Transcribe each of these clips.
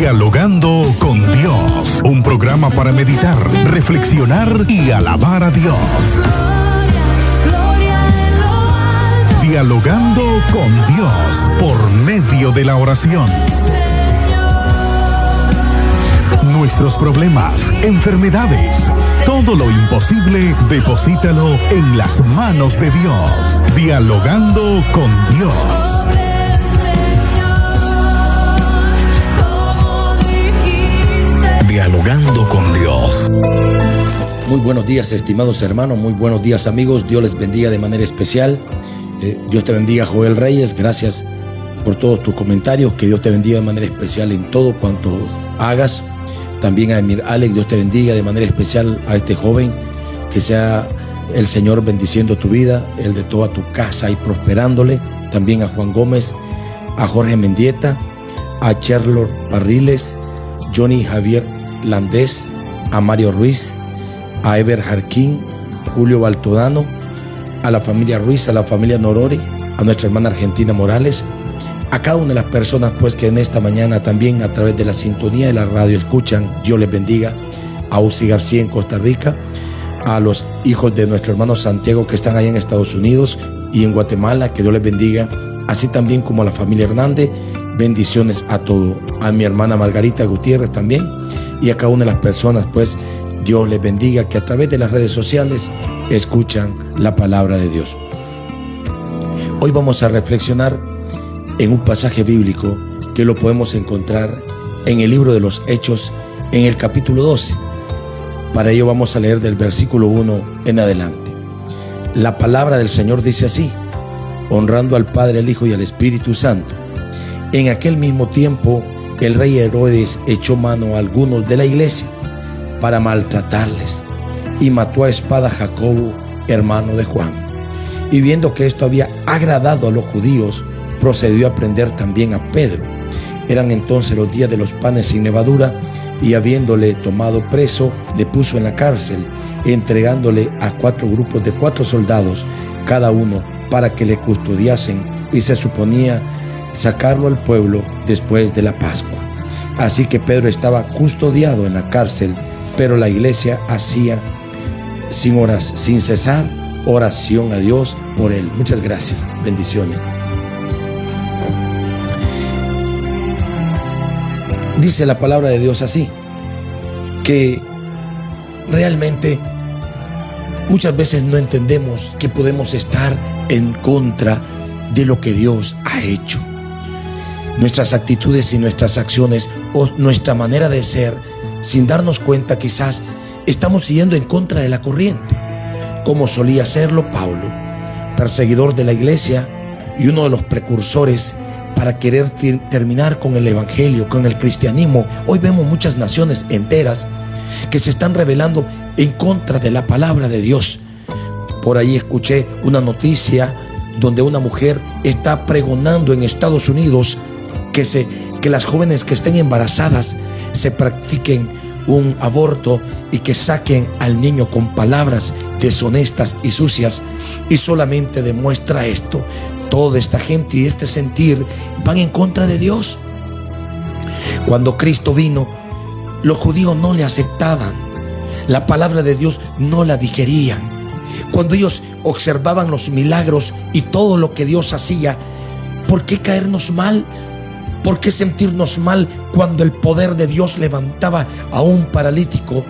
Dialogando con Dios, un programa para meditar, reflexionar y alabar a Dios. Dialogando con Dios por medio de la oración. Nuestros problemas, enfermedades, todo lo imposible, deposítalo en las manos de Dios. Dialogando con Dios. Dialogando con Dios. Muy buenos días, estimados hermanos, muy buenos días, amigos. Dios les bendiga de manera especial. Dios te bendiga, Joel Reyes. Gracias por todos tus comentarios. Que Dios te bendiga de manera especial en todo cuanto hagas. También a Emir Alex, Dios te bendiga de manera especial a este joven. Que sea el Señor bendiciendo tu vida, el de toda tu casa y prosperándole. También a Juan Gómez, a Jorge Mendieta, a Cherlor Parriles, Johnny Javier Landés, a Mario Ruiz, a Ever Jarquín, Julio Baltodano, a la familia Ruiz, a la familia Norori, a nuestra hermana Argentina Morales, a cada una de las personas pues que en esta mañana también a través de la sintonía de la radio escuchan. Dios les bendiga. A Uzi García en Costa Rica, a los hijos de nuestro hermano Santiago que están ahí en Estados Unidos y en Guatemala, que Dios les bendiga, así también como a la familia Hernández. Bendiciones a todo, a mi hermana Margarita Gutiérrez también, y a cada una de las personas pues Dios les bendiga, que a través de las redes sociales escuchan la palabra de Dios. Hoy vamos a reflexionar en un pasaje bíblico que lo podemos encontrar en el libro de los Hechos, en el capítulo 12. Para ello vamos a leer del versículo 1 en adelante. La palabra del Señor dice así: honrando al Padre, al Hijo y al Espíritu Santo. En aquel mismo tiempo, el rey Herodes echó mano a algunos de la iglesia para maltratarles y mató a espada a Jacobo, hermano de Juan. Y viendo que esto había agradado a los judíos, procedió a prender también a Pedro. Eran entonces los días de los panes sin levadura, y habiéndole tomado preso, le puso en la cárcel, entregándole a 4 grupos de 4 soldados, cada uno, para que le custodiasen, y se suponía sacarlo al pueblo después de la Pascua. Así que Pedro estaba custodiado en la cárcel, pero la iglesia hacía sin cesar oración a Dios por él. Muchas gracias, bendiciones. Dice la palabra de Dios así, que realmente muchas veces no entendemos que podemos estar en contra de lo que Dios ha hecho. Nuestras actitudes y nuestras acciones o nuestra manera de ser, sin darnos cuenta quizás estamos yendo en contra de la corriente, como solía hacerlo Pablo, perseguidor de la iglesia y uno de los precursores para querer terminar con el evangelio, con el cristianismo. Hoy vemos muchas naciones enteras que se están rebelando en contra de la palabra de Dios. Por ahí escuché una noticia donde una mujer está pregonando en Estados Unidos que las jóvenes que estén embarazadas se practiquen un aborto y que saquen al niño con palabras deshonestas y sucias, y solamente demuestra esto. Toda esta gente y este sentir van en contra de Dios. Cuando Cristo vino, los judíos no le aceptaban, la palabra de Dios no la digerían. Cuando ellos observaban los milagros y todo lo que Dios hacía, ¿por qué caernos mal? ¿Por qué sentirnos mal cuando el poder de Dios levantaba a un paralítico?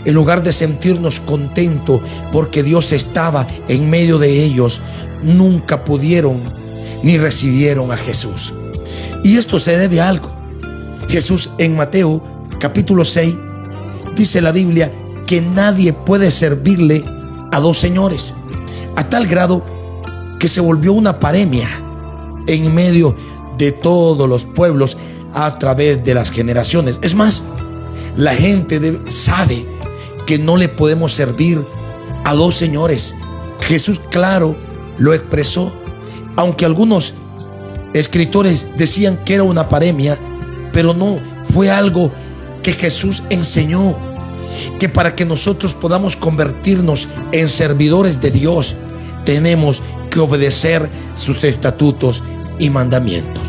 En lugar de sentirnos contentos porque Dios estaba en medio de ellos, nunca pudieron ni recibieron a Jesús. Y esto se debe a algo. Jesús en Mateo capítulo 6 dice la Biblia que nadie puede servirle a 2 señores, a tal grado que se volvió una paremia en medio de todos los pueblos a través de las generaciones. Es más, la gente sabe que no le podemos servir a 2 señores. Jesús, claro, lo expresó, aunque algunos escritores decían que era una paremia, pero no, fue algo que Jesús enseñó, que para que nosotros podamos convertirnos en servidores de Dios, tenemos que obedecer sus estatutos y mandamientos.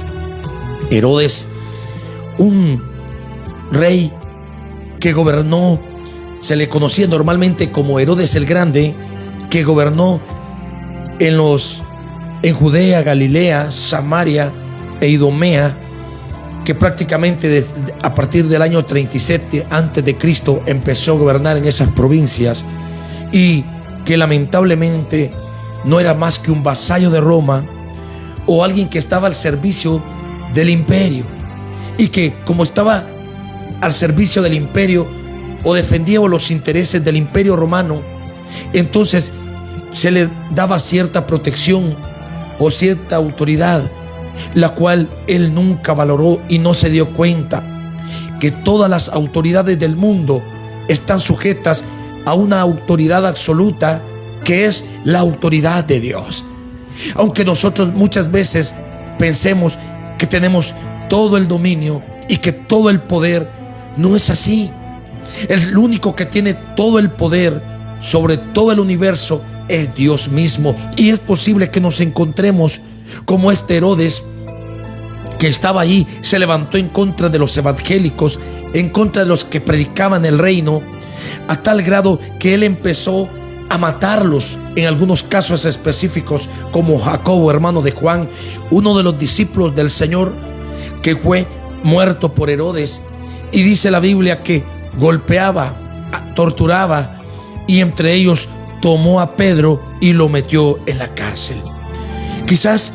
Herodes, un rey que gobernó, se le conocía normalmente como Herodes el Grande, que gobernó en Judea, Galilea, Samaria e Idumea, que prácticamente a partir del año 37 antes de Cristo empezó a gobernar en esas provincias, y que lamentablemente no era más que un vasallo de Roma o alguien que estaba al servicio del imperio, y que como estaba al servicio del imperio o defendía los intereses del imperio romano, entonces se le daba cierta protección o cierta autoridad, la cual él nunca valoró y no se dio cuenta que todas las autoridades del mundo están sujetas a una autoridad absoluta, que es la autoridad de Dios. Aunque nosotros muchas veces pensemos que tenemos todo el dominio y que todo el poder, no es así. El único que tiene todo el poder sobre todo el universo es Dios mismo. Y es posible que nos encontremos como este Herodes, que estaba ahí, se levantó en contra de los evangélicos, en contra de los que predicaban el reino, a tal grado que él empezó a matarlos, en algunos casos específicos, como Jacobo, hermano de Juan, uno de los discípulos del Señor, que fue muerto por Herodes. Y dice la Biblia que golpeaba, torturaba, y entre ellos tomó a Pedro y lo metió en la cárcel. Quizás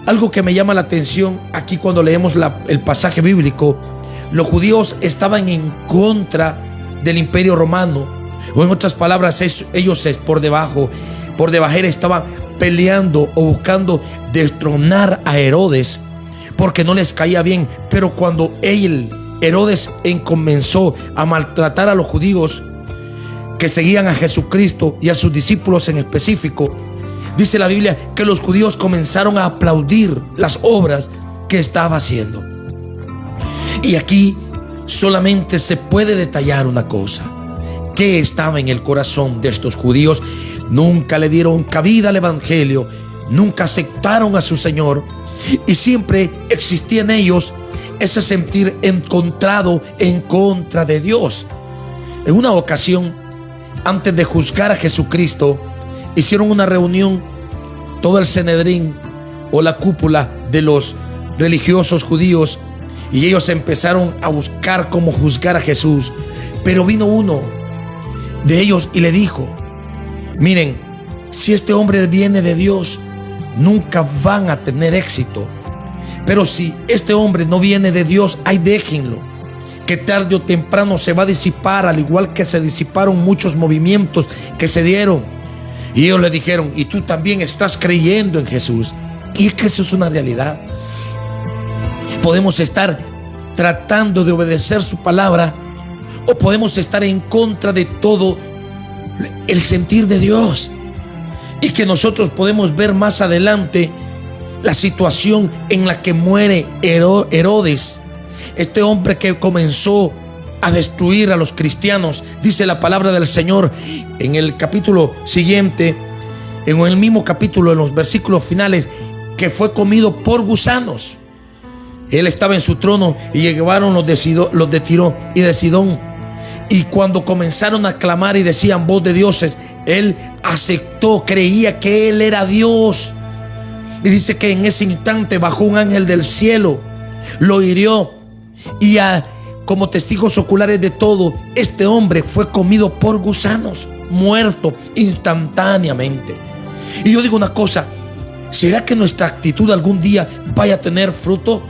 algo que me llama la atención aquí cuando leemos el pasaje bíblico: los judíos estaban en contra del imperio romano, o en otras palabras, ellos por debajer estaban peleando o buscando destronar a Herodes, porque no les caía bien. Pero cuando Herodes comenzó a maltratar a los judíos que seguían a Jesucristo y a sus discípulos en específico, dice la Biblia que los judíos comenzaron a aplaudir las obras que estaba haciendo. Y aquí solamente se puede detallar una cosa: que estaba en el corazón de estos judíos. Nunca le dieron cabida al evangelio, nunca aceptaron a su Señor, y siempre existía en ellos ese sentir encontrado en contra de Dios. En una ocasión, antes de juzgar a Jesucristo, hicieron una reunión, todo el Sanedrín o la cúpula de los religiosos judíos, y ellos empezaron a buscar cómo juzgar a Jesús. Pero vino uno de ellos y le dijo: miren, si este hombre viene de Dios, nunca van a tener éxito. Pero si este hombre no viene de Dios, ahí déjenlo, que tarde o temprano se va a disipar, al igual que se disiparon muchos movimientos que se dieron. Y ellos le dijeron: y tú también estás creyendo en Jesús. Y es que eso es una realidad. Podemos estar tratando de obedecer su palabra, o podemos estar en contra de todo el sentir de Dios. Y que nosotros podemos ver más adelante la situación en la que muere Herodes, este hombre que comenzó a destruir a los cristianos. Dice la palabra del Señor en el capítulo siguiente, en el mismo capítulo, en los versículos finales, que fue comido por gusanos. Él estaba en su trono y llegaron los de Tiro y de Sidón, y cuando comenzaron a clamar y decían: voz de dioses, él aceptó, creía que él era Dios. Y dice que en ese instante bajó un ángel del cielo, lo hirió, y como testigos oculares de todo, este hombre fue comido por gusanos, muerto instantáneamente. Y yo digo una cosa: ¿será que nuestra actitud algún día vaya a tener fruto?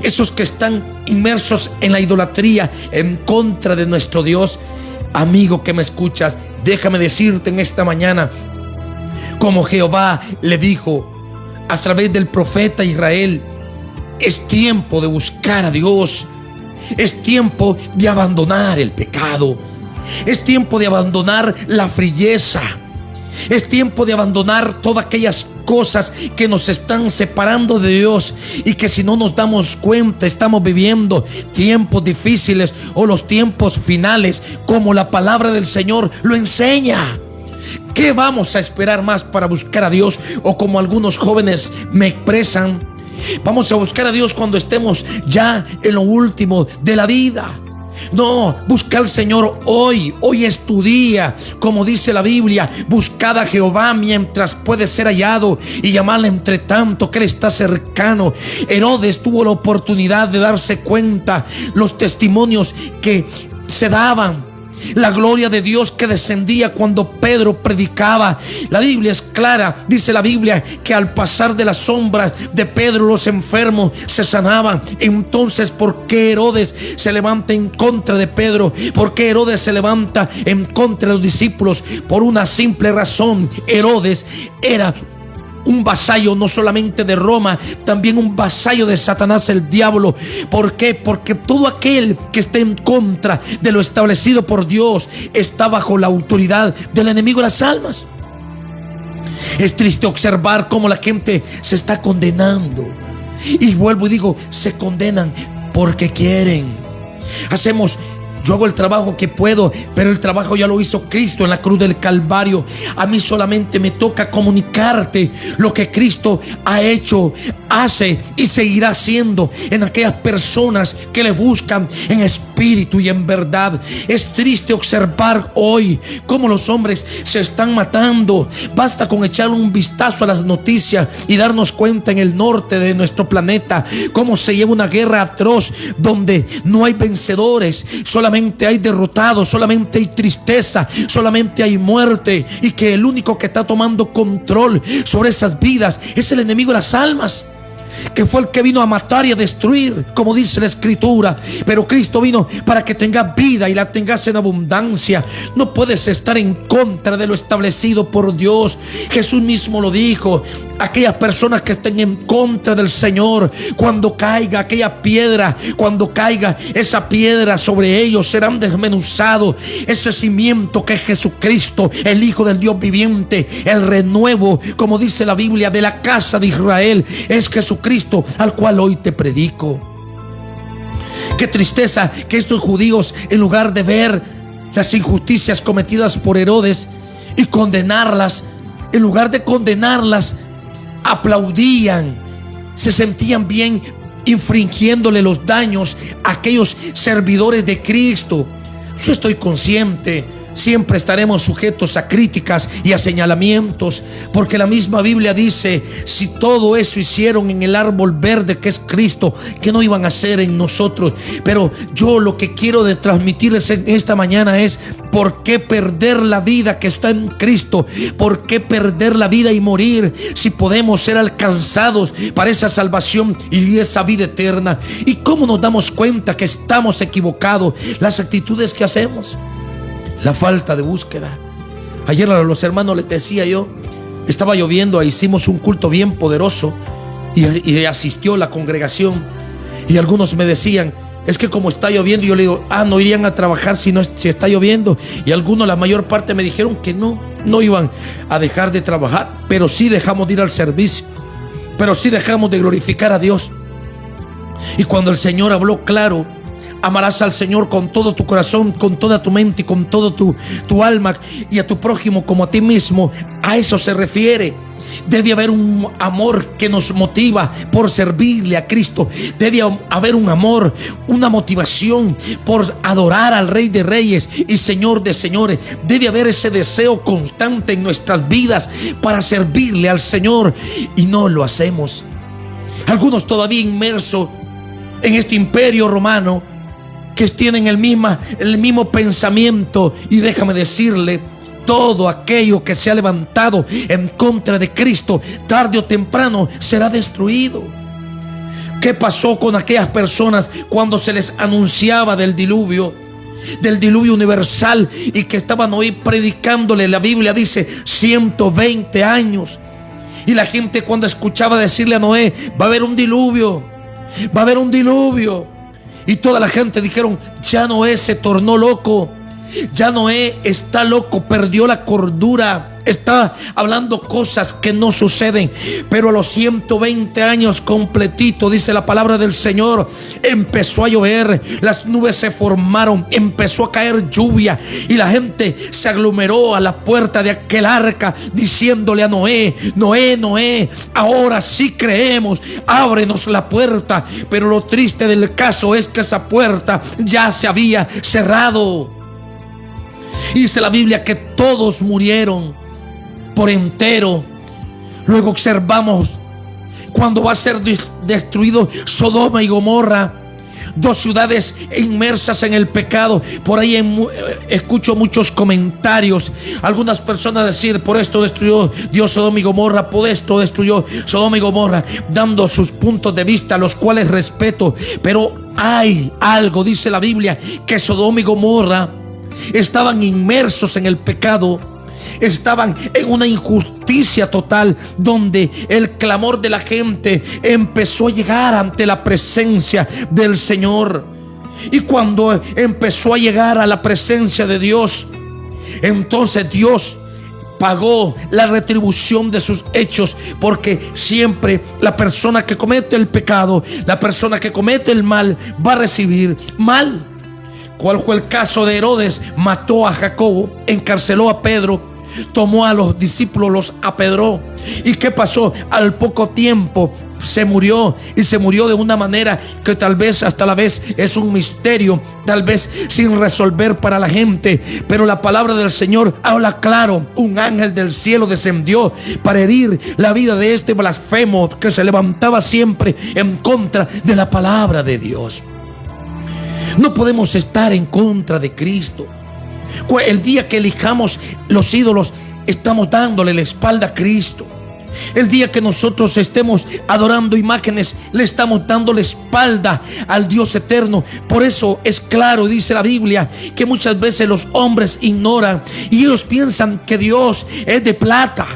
Esos que están inmersos en la idolatría, en contra de nuestro Dios. Amigo que me escuchas, déjame decirte en esta mañana, como Jehová le dijo a través del profeta Israel: es tiempo de buscar a Dios. Es tiempo de abandonar el pecado. Es tiempo de abandonar la frieza. Es tiempo de abandonar todas aquellas cosas que nos están separando de Dios, y que si no nos damos cuenta estamos viviendo tiempos difíciles, o los tiempos finales, como la palabra del Señor lo enseña. ¿Qué vamos a esperar más para buscar a Dios? O como algunos jóvenes me expresan: vamos a buscar a Dios cuando estemos ya en lo último de la vida. No, busca al Señor hoy. Hoy es tu día. Como dice la Biblia, buscad a Jehová mientras puede ser hallado y llamarle entre tanto que Él está cercano. Herodes tuvo la oportunidad de darse cuenta los testimonios que se daban, la gloria de Dios que descendía cuando Pedro predicaba. La Biblia es clara, dice la Biblia, que al pasar de las sombras de Pedro los enfermos se sanaban. Entonces, ¿por qué Herodes se levanta en contra de Pedro? ¿Por qué Herodes se levanta en contra de los discípulos? Por una simple razón: Herodes era un vasallo no solamente de Roma, también un vasallo de Satanás, el diablo. ¿Por qué? Porque todo aquel que esté en contra de lo establecido por Dios está bajo la autoridad del enemigo de las almas. Es triste observar cómo la gente se está condenando. Y vuelvo y digo, se condenan porque quieren. Yo hago el trabajo que puedo, pero el trabajo ya lo hizo Cristo en la cruz del Calvario. A mí solamente me toca comunicarte lo que Cristo ha hecho, hace y seguirá haciendo en aquellas personas que le buscan en espíritu y en verdad. Es triste observar hoy cómo los hombres se están matando. Basta con echar un vistazo a las noticias y darnos cuenta en el norte de nuestro planeta cómo se lleva una guerra atroz donde no hay vencedores, solamente hay derrotados, solamente hay tristeza, solamente hay muerte, y que el único que está tomando control sobre esas vidas es el enemigo de las almas, que fue el que vino a matar y a destruir, como dice la Escritura. Pero Cristo vino para que tengas vida y la tengas en abundancia. No puedes estar en contra de lo establecido por Dios. Jesús mismo lo dijo: aquellas personas que estén en contra del Señor, cuando caiga aquella piedra, cuando caiga esa piedra sobre ellos, serán desmenuzados. Ese cimiento que es Jesucristo, el Hijo del Dios viviente, el renuevo, como dice la Biblia, de la casa de Israel, es Jesucristo, al cual hoy te predico. Qué tristeza que estos judíos, en lugar de ver las injusticias cometidas por Herodes y condenarlas, en lugar de condenarlas, aplaudían, se sentían bien infringiéndole los daños a aquellos servidores de Cristo. Yo estoy consciente, siempre estaremos sujetos a críticas y a señalamientos, porque la misma Biblia dice: si todo eso hicieron en el árbol verde que es Cristo, ¿qué no iban a hacer en nosotros? Pero yo lo que quiero de transmitirles en esta mañana es: ¿por qué perder la vida que está en Cristo? ¿Por qué perder la vida y morir si podemos ser alcanzados para esa salvación y esa vida eterna? ¿Y cómo nos damos cuenta que estamos equivocados? Las actitudes que hacemos, la falta de búsqueda. Ayer a los hermanos les decía yo, estaba lloviendo, hicimos un culto bien poderoso y asistió la congregación, y algunos me decían: es que como está lloviendo. Yo le digo: no irían a trabajar si está lloviendo. Y algunos, la mayor parte, me dijeron que no iban a dejar de trabajar, pero sí dejamos de ir al servicio, pero sí dejamos de glorificar a Dios. Y cuando el Señor habló claro: amarás al Señor con todo tu corazón, con toda tu mente y con todo tu alma, y a tu prójimo como a ti mismo, a eso se refiere. Debe haber un amor que nos motiva por servirle a Cristo. Debe haber un amor, una motivación por adorar al Rey de Reyes y Señor de Señores. Debe haber ese deseo constante en nuestras vidas para servirle al Señor, y no lo hacemos. Algunos todavía inmersos en este imperio romano, que tienen el mismo pensamiento, y déjame decirle: todo aquello que se ha levantado en contra de Cristo, tarde o temprano será destruido. ¿Qué pasó con aquellas personas cuando se les anunciaba del diluvio universal, y que estaban hoy predicándole? La Biblia dice 120 años. Y la gente, cuando escuchaba decirle a Noé: va a haber un diluvio, va a haber un diluvio, y toda la gente dijeron: ya Noé se tornó loco, ya Noé está loco, perdió la cordura. está hablando cosas que no suceden. Pero a los 120 años completito, dice la palabra del Señor, empezó a llover, las nubes se formaron, empezó a caer lluvia y la gente se aglomeró a la puerta de aquel arca diciéndole a Noé: Noé, Noé, ahora sí creemos, ábrenos la puerta. Pero lo triste del caso es que esa puerta ya se había cerrado. Y dice la Biblia que todos murieron por entero. Luego observamos cuando va a ser destruido Sodoma y Gomorra, dos ciudades inmersas en el pecado. Por ahí escucho muchos comentarios, algunas personas decir: por esto destruyó Dios Sodoma y Gomorra, por esto destruyó Sodoma y Gomorra, dando sus puntos de vista, los cuales respeto. Pero hay algo, dice la Biblia, que Sodoma y Gomorra estaban inmersos en el pecado, estaban en una injusticia total, donde el clamor de la gente empezó a llegar ante la presencia del Señor. Y cuando empezó a llegar a la presencia de Dios, entonces Dios pagó la retribución de sus hechos, porque siempre la persona que comete el pecado, la persona que comete el mal, va a recibir mal. ¿Cuál fue el caso de Herodes? Mató a Jacobo, encarceló a Pedro, tomó a los discípulos, los apedreó. ¿Y qué pasó? Al poco tiempo se murió, y se murió de una manera que tal vez hasta la vez es un misterio, tal vez sin resolver para la gente. Pero la palabra del Señor habla claro: un ángel del cielo descendió para herir la vida de este blasfemo que se levantaba siempre en contra de la palabra de Dios. No podemos estar en contra de Cristo. El día que elijamos los ídolos, estamos dándole la espalda a Cristo. El día que nosotros estemos adorando imágenes, le estamos dando la espalda al Dios eterno. Por eso es claro, dice la Biblia, que muchas veces los hombres ignoran y ellos piensan que Dios es de plata,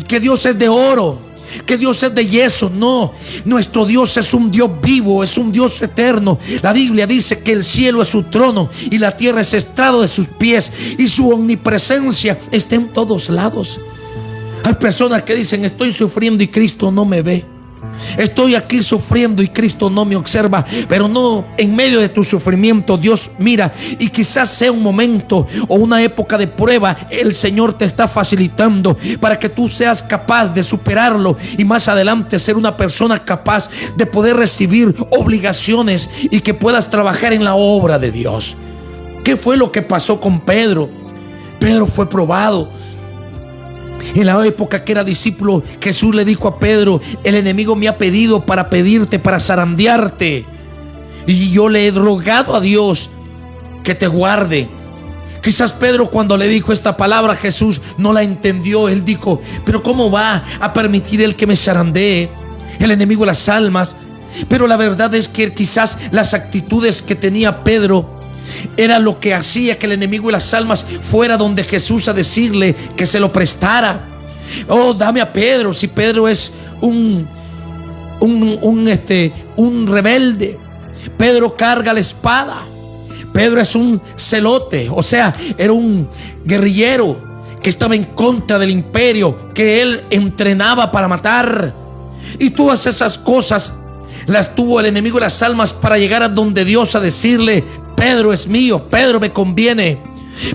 que Dios es de oro, que Dios es de yeso. No, nuestro Dios es un Dios vivo, es un Dios eterno. La Biblia dice que el cielo es su trono y la tierra es estrado de sus pies, y su omnipresencia está en todos lados. Hay personas que dicen: estoy sufriendo y Cristo no me ve. Estoy aquí sufriendo y Cristo no me observa. Pero no, en medio de tu sufrimiento Dios mira, y quizás sea un momento o una época de prueba. El Señor te está facilitando para que tú seas capaz de superarlo y más adelante ser una persona capaz de poder recibir obligaciones y que puedas trabajar en la obra de Dios. ¿Qué fue lo que pasó con Pedro? Pedro fue probado. En la época que era discípulo, Jesús le dijo a Pedro: el enemigo me ha pedido para pedirte, para zarandearte, y yo le he rogado a Dios que te guarde. Quizás Pedro, cuando le dijo esta palabra, Jesús no la entendió. Él dijo: pero ¿cómo va a permitir él que me zarandee el enemigo de las almas? Pero la verdad es que quizás las actitudes que tenía Pedro era lo que hacía que el enemigo de las almas fuera donde Jesús a decirle que se lo prestara. Oh, dame a Pedro. Si Pedro es un rebelde, Pedro carga la espada, Pedro es un celote, o sea, era un guerrillero que estaba en contra del imperio, que él entrenaba para matar. Y todas esas cosas las tuvo el enemigo de las almas para llegar a donde Dios a decirle: Pedro es mío, Pedro me conviene.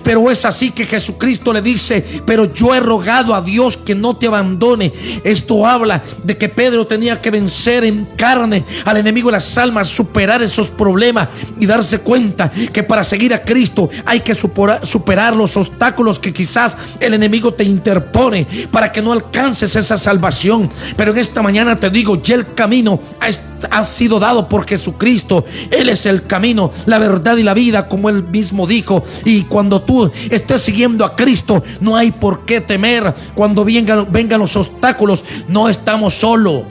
Pero es así que Jesucristo le dice: pero yo he rogado a Dios que no te abandone. Esto habla de que Pedro tenía que vencer en carne al enemigo de las almas, superar esos problemas y darse cuenta que para seguir a Cristo hay que superar los obstáculos que quizás el enemigo te interpone para que no alcances esa salvación. Pero en esta mañana te digo: ya el camino ha sido dado por Jesucristo. Él es el camino, la verdad y la vida, como Él mismo dijo. Y cuando tú estés siguiendo a Cristo, no hay por qué temer. Cuando vengan los obstáculos, no estamos solos.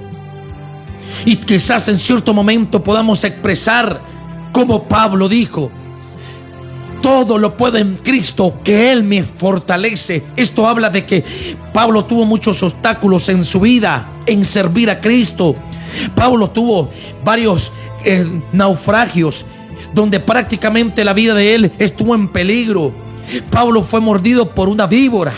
Y quizás en cierto momento podamos expresar como Pablo dijo: todo lo puedo en Cristo que Él me fortalece. Esto habla de que Pablo tuvo muchos obstáculos en su vida en servir a Cristo. Pablo tuvo varios naufragios donde prácticamente la vida de él estuvo en peligro. Pablo fue mordido por una víbora.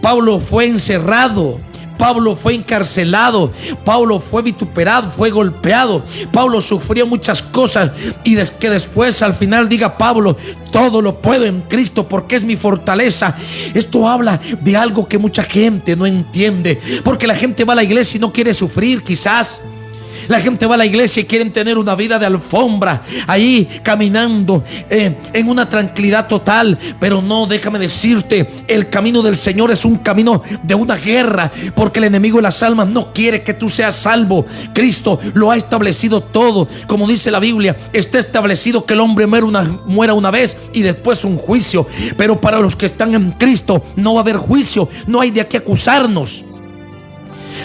Pablo fue encerrado, Pablo fue encarcelado, Pablo fue vituperado, fue golpeado, Pablo sufrió muchas cosas, y que después al final diga Pablo: todo lo puedo en Cristo porque es mi fortaleza. Esto habla de algo que mucha gente no entiende, porque la gente va a la iglesia y no quiere sufrir. Quizás la gente va a la iglesia y quieren tener una vida de alfombra, ahí caminando en una tranquilidad total. Pero no, déjame decirte, el camino del Señor es un camino de una guerra, porque el enemigo de las almas no quiere que tú seas salvo. Cristo lo ha establecido todo. Como dice la Biblia, está establecido que el hombre muera una vez y después un juicio. Pero para los que están en Cristo no va a haber juicio, no hay de qué acusarnos.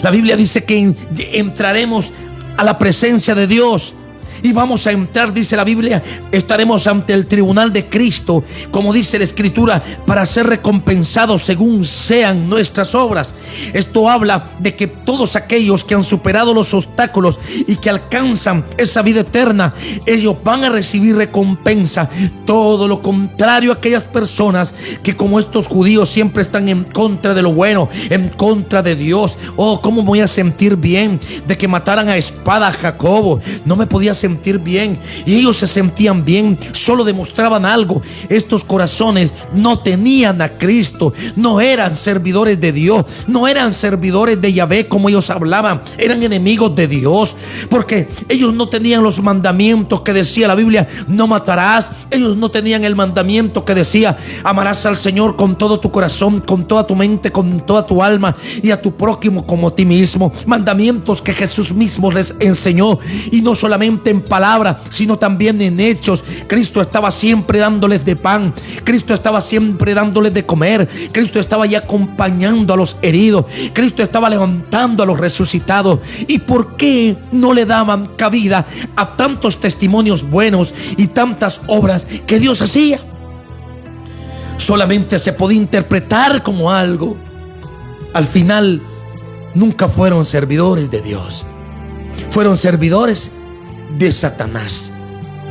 La Biblia dice que entraremos a la presencia de Dios, y vamos a entrar, dice la Biblia, estaremos ante el tribunal de Cristo, como dice la Escritura, para ser recompensados según sean nuestras obras. Esto habla de que todos aquellos que han superado los obstáculos y que alcanzan esa vida eterna, ellos van a recibir recompensa. Todo lo contrario a aquellas personas que, como estos judíos, siempre están en contra de lo bueno, en contra de Dios. Oh, cómo me voy a sentir bien de que mataran a espada a Jacobo. No me podía sentir bien, y ellos se sentían bien, solo demostraban algo. Estos corazones no tenían a Cristo, no eran servidores de Dios, no eran servidores de Yahvé como ellos hablaban, eran enemigos de Dios, porque ellos no tenían los mandamientos que decía la Biblia: no matarás. Ellos no tenían el mandamiento que decía: amarás al Señor con todo tu corazón, con toda tu mente, con toda tu alma, y a tu prójimo como a ti mismo. Mandamientos que Jesús mismo les enseñó, y no solamente en palabra, sino también en hechos. Cristo estaba siempre dándoles de pan, Cristo estaba siempre dándoles de comer, Cristo estaba ya acompañando a los heridos, Cristo estaba levantando a los resucitados. ¿Y por qué no le daban cabida a tantos testimonios buenos y tantas obras que Dios hacía? Solamente se podía interpretar como algo. Al final nunca fueron servidores de Dios, fueron servidores de Satanás.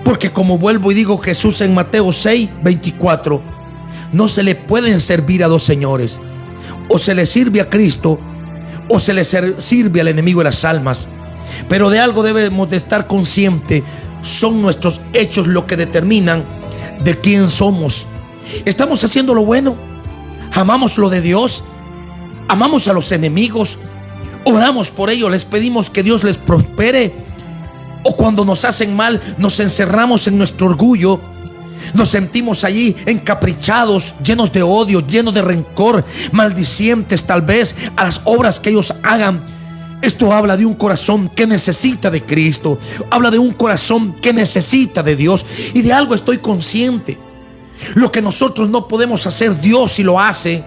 Porque, como vuelvo y digo Jesús en Mateo 6:24, no se le pueden servir a dos señores: o se le sirve a Cristo o se le sirve al enemigo de las almas. Pero de algo debemos de estar conscientes: son nuestros hechos lo que determinan de quién somos. ¿Estamos haciendo lo bueno? ¿Amamos lo de Dios? ¿Amamos a los enemigos? ¿Oramos por ellos? ¿Les pedimos que Dios les prospere? ¿O cuando nos hacen mal nos encerramos en nuestro orgullo? Nos sentimos allí encaprichados, llenos de odio, llenos de rencor, maldicientes tal vez a las obras que ellos hagan. Esto habla de un corazón que necesita de Cristo, habla de un corazón que necesita de Dios. Y de algo estoy consciente: lo que nosotros no podemos hacer, Dios sí lo hace.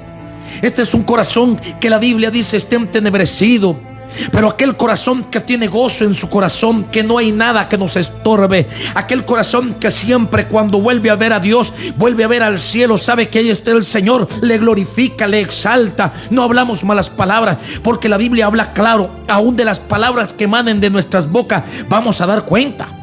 Este es un corazón que la Biblia dice está entenebrecido. Pero aquel corazón que tiene gozo en su corazón, que no hay nada que nos estorbe, aquel corazón que siempre, cuando vuelve a ver a Dios, vuelve a ver al cielo, sabe que ahí está el Señor, le glorifica, le exalta. No hablamos malas palabras, porque la Biblia habla claro: aún de las palabras que emanen de nuestras bocas vamos a dar cuenta.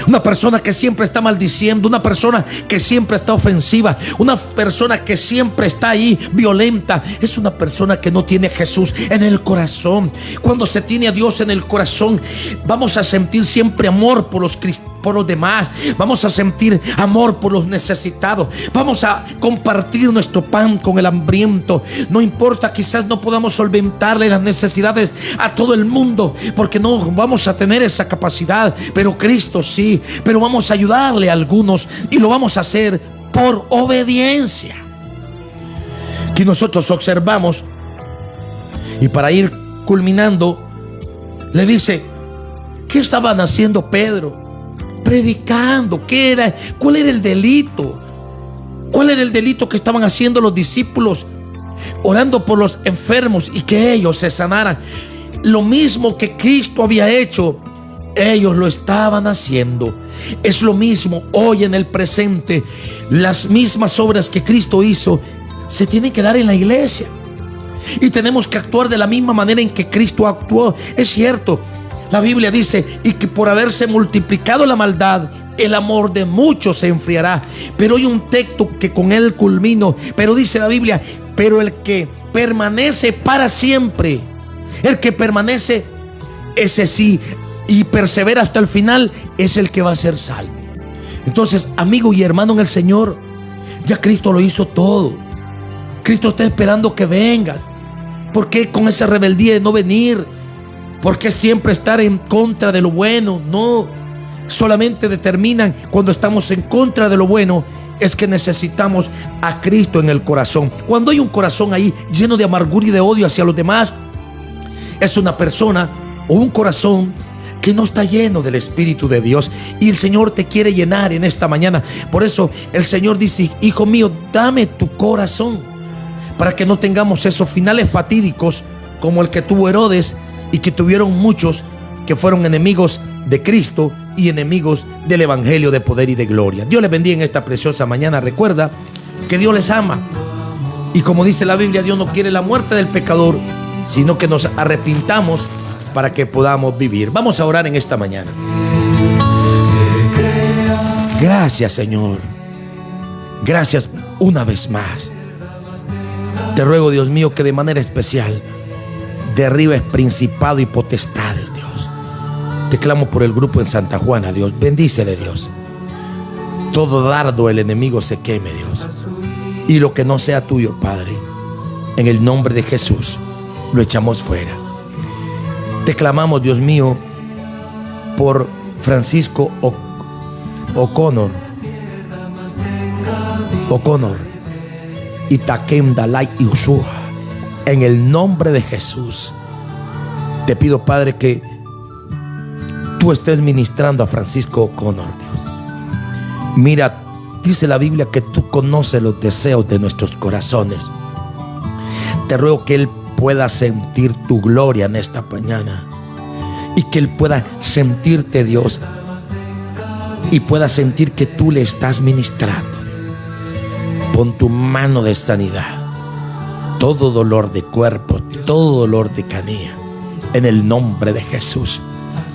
Una persona que siempre está maldiciendo, una persona que siempre está ofensiva, una persona que siempre está ahí violenta, es una persona que no tiene a Jesús en el corazón. Cuando se tiene a Dios en el corazón, vamos a sentir siempre amor por los demás, vamos a sentir amor por los necesitados, vamos a compartir nuestro pan con el hambriento. No importa, quizás no podamos solventarle las necesidades a todo el mundo, porque no vamos a tener esa capacidad, pero Cristo sí. Pero vamos a ayudarle a algunos, y lo vamos a hacer por obediencia. Que nosotros observamos, y para ir culminando, le dice: ¿qué estaban haciendo Pedro? Predicando. ¿Qué era? ¿Cuál era el delito? ¿Cuál era el delito que estaban haciendo los discípulos? Orando por los enfermos y que ellos se sanaran. Lo mismo que Cristo había hecho, ellos lo estaban haciendo. Es lo mismo hoy en el presente. Las mismas obras que Cristo hizo se tienen que dar en la iglesia, y tenemos que actuar de la misma manera en que Cristo actuó. Es cierto, la Biblia dice: y que por haberse multiplicado la maldad, el amor de muchos se enfriará. Pero hay un texto que con él culmino. Pero dice la Biblia: pero el que permanece para siempre, el que permanece, ese sí, y persevera hasta el final, es el que va a ser salvo. Entonces, amigo y hermano en el Señor, ya Cristo lo hizo todo. Cristo está esperando que vengas. ¿Por qué con esa rebeldía de no venir? ¿Por qué siempre estar en contra de lo bueno? No, solamente determinan cuando estamos en contra de lo bueno, es que necesitamos a Cristo en el corazón. Cuando hay un corazón ahí lleno de amargura y de odio hacia los demás, es una persona o un corazón que no está lleno del Espíritu de Dios, y el Señor te quiere llenar en esta mañana. Por eso el Señor dice: hijo mío, dame tu corazón, para que no tengamos esos finales fatídicos como el que tuvo Herodes y que tuvieron muchos que fueron enemigos de Cristo y enemigos del Evangelio de poder y de gloria. Dios les bendiga en esta preciosa mañana. Recuerda que Dios les ama, y como dice la Biblia, Dios no quiere la muerte del pecador, sino que nos arrepintamos para que podamos vivir. Vamos a orar en esta mañana. Gracias, Señor. Gracias una vez más. Te ruego, Dios mío, que de manera especial derribes principado y potestades, Dios. Te clamo por el grupo en Santa Juana, Dios. Bendícele, Dios. Todo dardo del enemigo se queme, Dios. Y lo que no sea tuyo, Padre, en el nombre de Jesús, lo echamos fuera. Te clamamos, Dios mío, por Francisco O'Connor y Takem Dalai Usua. En el nombre de Jesús, te pido, Padre, que tú estés ministrando a Francisco O'Connor, Dios. Mira, dice la Biblia que tú conoces los deseos de nuestros corazones. Te ruego que él pueda sentir tu gloria en esta mañana, y que él pueda sentirte, Dios, y pueda sentir que tú le estás ministrando. Pon tu mano de sanidad, todo dolor de cuerpo, todo dolor de canilla, en el nombre de Jesús,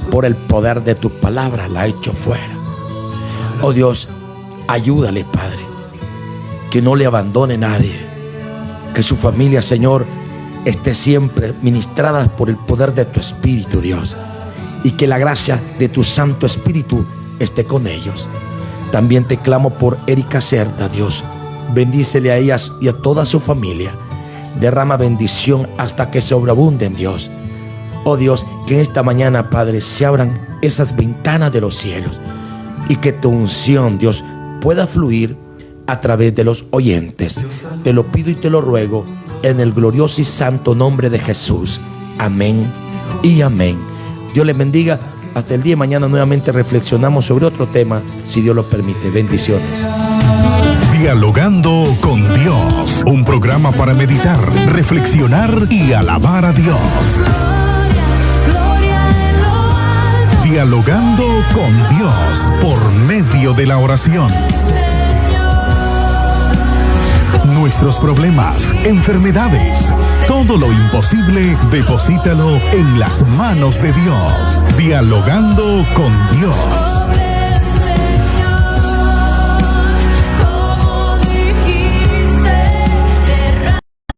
por el poder de tu palabra, la echo fuera. Oh Dios, ayúdale, Padre, que no le abandone nadie, que su familia, Señor, esté siempre ministrada por el poder de tu Espíritu, Dios, y que la gracia de tu Santo Espíritu esté con ellos. También te clamo por Erika Cerda, Dios. Bendícele a ellas y a toda su familia. Derrama bendición hasta que sobreabunden, Dios. Oh Dios, que en esta mañana, Padre, se abran esas ventanas de los cielos, y que tu unción, Dios, pueda fluir a través de los oyentes. Te lo pido y te lo ruego en el glorioso y santo nombre de Jesús. Amén y amén. Dios les bendiga. Hasta el día de mañana nuevamente reflexionamos sobre otro tema, si Dios lo permite. Bendiciones. Dialogando con Dios, un programa para meditar, reflexionar y alabar a Dios. Dialogando con Dios por medio de la oración. Nuestros problemas, enfermedades, todo lo imposible, deposítalo en las manos de Dios. Dialogando con Dios.